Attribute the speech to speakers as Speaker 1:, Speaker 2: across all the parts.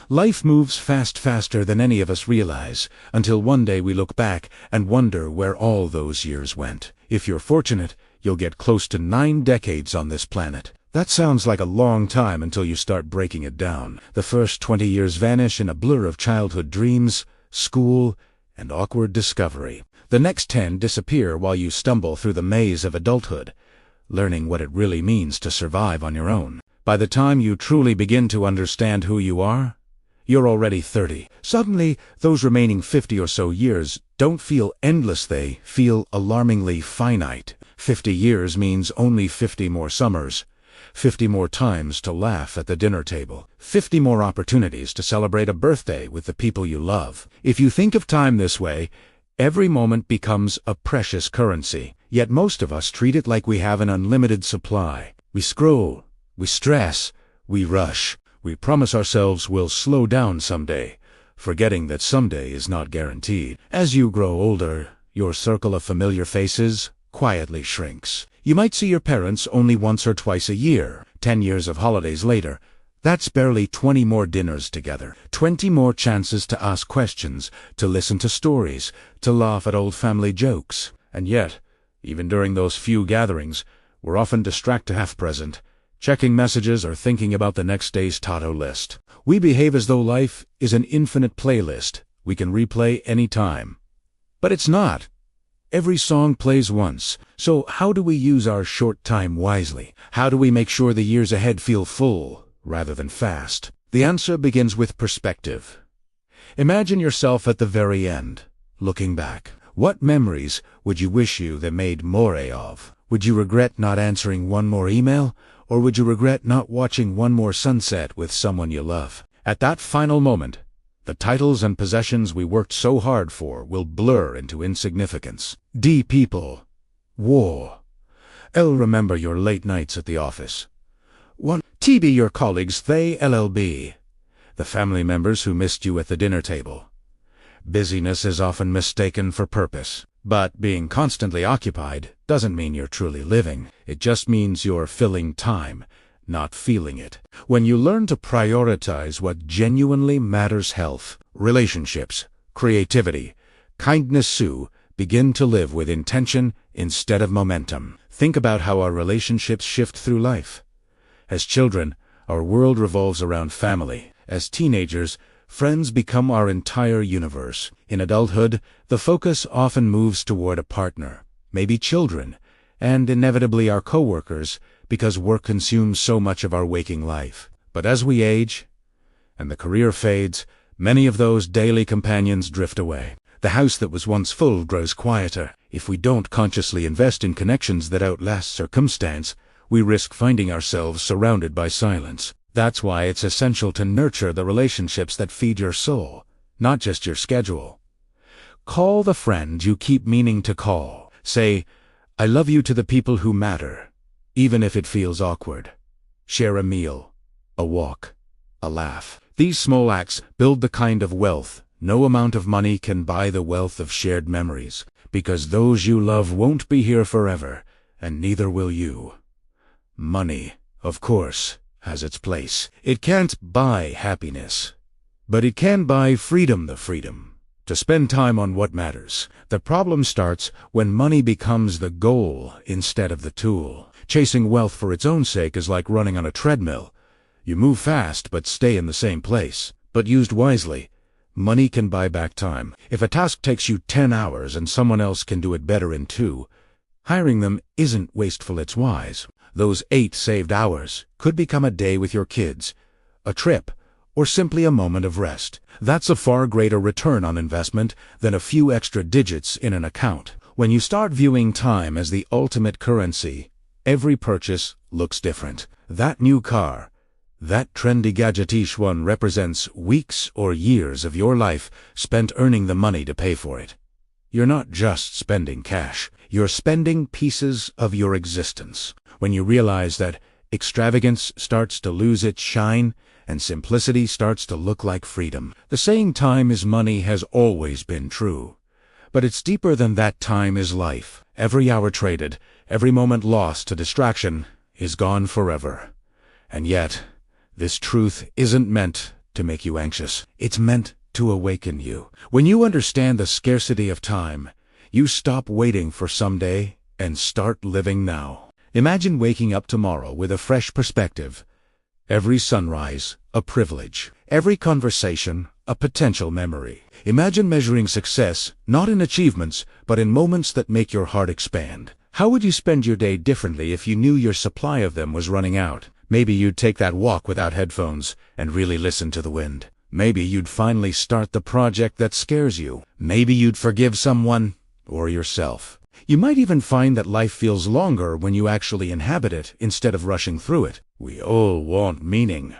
Speaker 1: Life moves faster than any of us realize, until one day we look back and wonder where all those years went. If you're fortunate, you'll get close to 9 decades on this planet. That sounds like a long time until you start breaking it down. The first 20 years vanish in a blur of childhood dreams, school, and awkward discovery. The next 10 disappear while you stumble through the maze of adulthood, learning what it really means to survive on your own. By the time you truly begin to understand who you are, you're already 30. Suddenly, those remaining 50 or so years don't feel endless, they feel alarmingly finite. 50 years means only 50 more summers, 50 more times to laugh at the dinner table, 50 more opportunities to celebrate a birthday with the people you love. If you think of time this way, every moment becomes a precious currency. Yet most of us treat it like we have an unlimited supply. We scroll, we stress, we rush. We promise ourselves we'll slow down someday, forgetting that someday is not guaranteed. As you grow older, your circle of familiar faces quietly shrinks. You might see your parents only once or twice a year. 10 years of holidays later, that's barely 20 more dinners together, 20 more chances to ask questions, to listen to stories, to laugh at old family jokes. And yet, even during those few gatherings, we're often distracted, half present, checking messages or thinking about the next day's to-do list. We behave as though life is an infinite playlist we can replay any time. But it's not. Every song plays once. So how do we use our short time wisely? How do we make sure the years ahead feel full rather than fast? The answer begins with perspective. Imagine yourself at the very end, looking back. What memories would you wish you had made more of? Would you regret not answering one more email? Or would you regret not watching one more sunset with someone you love? At that final moment, the titles and possessions we worked so hard for will blur into insignificance. D people. War. L remember your late nights at the office. 1. TB your colleagues, they LLB. The family members who missed you at the dinner table. Busyness is often mistaken for purpose. But being constantly occupied doesn't mean you're truly living. It just means you're filling time, not feeling it. When you learn to prioritize what genuinely matters, health, relationships, creativity, kindness, begin to live with intention instead of momentum. Think about how our relationships shift through life. As children, our world revolves around family. As teenagers, friends become our entire universe. In adulthood, the focus often moves toward a partner, maybe children, and inevitably our coworkers, because work consumes so much of our waking life. But as we age, and the career fades, many of those daily companions drift away. The house that was once full grows quieter. If we don't consciously invest in connections that outlast circumstance, we risk finding ourselves surrounded by silence. That's why it's essential to nurture the relationships that feed your soul, not just your schedule. Call the friend you keep meaning to call. Say, I love you to the people who matter, even if it feels awkward. Share a meal, a walk, a laugh. These small acts build the kind of wealth no amount of money can buy, the wealth of shared memories, because those you love won't be here forever, and neither will you. Money, of course, has its place. It can't buy happiness, but it can buy freedom, the freedom to spend time on what matters. The problem starts when money becomes the goal instead of the tool. Chasing wealth for its own sake is like running on a treadmill. You move fast but stay in the same place. But used wisely, money can buy back time. If a task takes you 10 hours and someone else can do it better in 2, hiring them isn't wasteful, it's wise. Those 8 saved hours could become a day with your kids, a trip, or simply a moment of rest. That's a far greater return on investment than a few extra digits in an account. When you start viewing time as the ultimate currency, every purchase looks different. That new car, that trendy gadgetish one represents weeks or years of your life spent earning the money to pay for it. You're not just spending cash, you're spending pieces of your existence. When you realize that extravagance starts to lose its shine and simplicity starts to look like freedom. The saying time is money has always been true, but it's deeper than that. Time is life. Every hour traded, every moment lost to distraction is gone forever. And yet, this truth isn't meant to make you anxious. It's meant to awaken you. When you understand the scarcity of time, you stop waiting for someday and start living now. Imagine waking up tomorrow with a fresh perspective. Every sunrise, a privilege. Every conversation, a potential memory. Imagine measuring success, not in achievements, but in moments that make your heart expand. How would you spend your day differently if you knew your supply of them was running out? Maybe you'd take that walk without headphones and really listen to the wind. Maybe you'd finally start the project that scares you. Maybe you'd forgive someone or yourself. You might even find that life feels longer when you actually inhabit it instead of rushing through it. We all want meaning.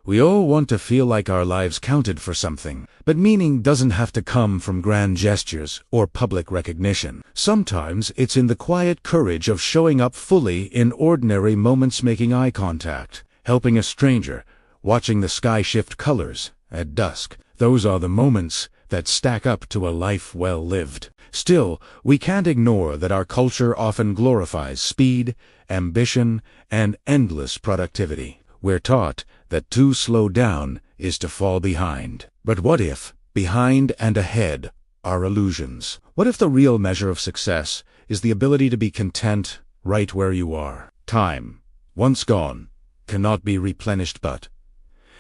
Speaker 1: We all want to feel like our lives counted for something. But meaning doesn't have to come from grand gestures or public recognition. Sometimes it's in the quiet courage of showing up fully in ordinary moments, making eye contact, helping a stranger, watching the sky shift colors at dusk. Those are the moments that stack up to a life well lived. Still, we can't ignore that our culture often glorifies speed, ambition, and endless productivity. We're taught that to slow down is to fall behind. But what if behind and ahead are illusions? What if the real measure of success is the ability to be content right where you are? Time, once gone, cannot be replenished, but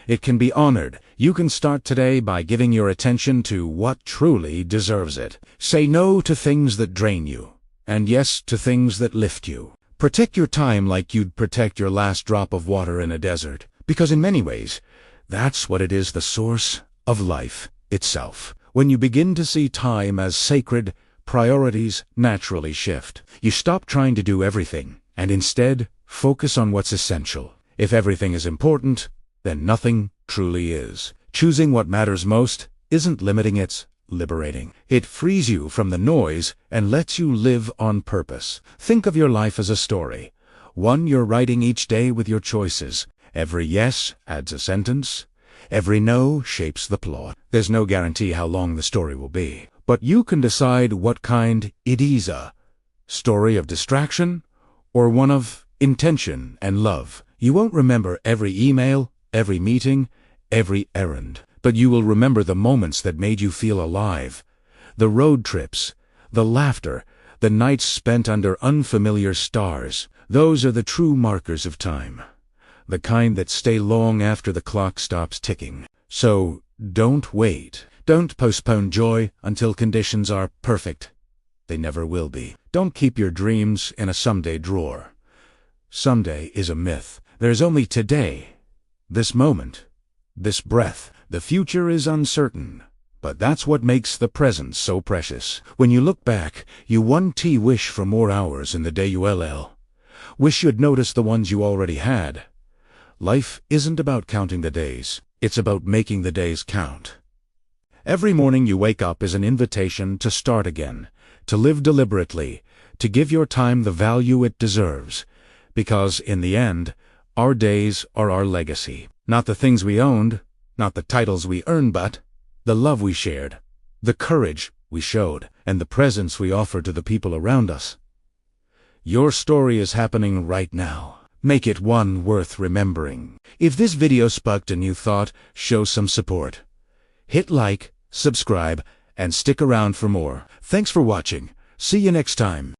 Speaker 1: it can be honored. You can start today by giving your attention to what truly deserves it. Say no to things that drain you, and yes to things that lift you. Protect your time like you'd protect your last drop of water in a desert, because in many ways, that's what it is, the source of life itself. When you begin to see time as sacred, priorities naturally shift. You stop trying to do everything, and instead focus on what's essential. If everything is important, then nothing truly is. Choosing what matters most isn't limiting, it's liberating. It frees you from the noise and lets you live on purpose. Think of your life as a story, one you're writing each day with your choices. Every yes adds a sentence. Every no shapes the plot. There's no guarantee how long the story will be, but you can decide what kind it is, a story of distraction or one of intention and love. You won't remember every email, every meeting, every errand, but you will remember the moments that made you feel alive. The road trips, the laughter, the nights spent under unfamiliar stars. Those are the true markers of time, the kind that stay long after the clock stops ticking. So don't wait. Don't postpone joy until conditions are perfect. They never will be. Don't keep your dreams in a someday drawer. Someday is a myth. There's only today. This moment, this breath. The future is uncertain, but that's what makes the present so precious. When you look back, you wish for more hours in the day you wish you'd noticed the ones you already had. Life isn't about counting the days, it's about making the days count. Every morning you wake up is an invitation to start again, to live deliberately, to give your time the value it deserves, because in the end, our days are our legacy. Not the things we owned, not the titles we earned, but the love we shared, the courage we showed, and the presence we offered to the people around us. Your story is happening right now. Make it one worth remembering. If this video sparked a new thought, show some support. Hit like, subscribe, and stick around for more. Thanks for watching. See you next time.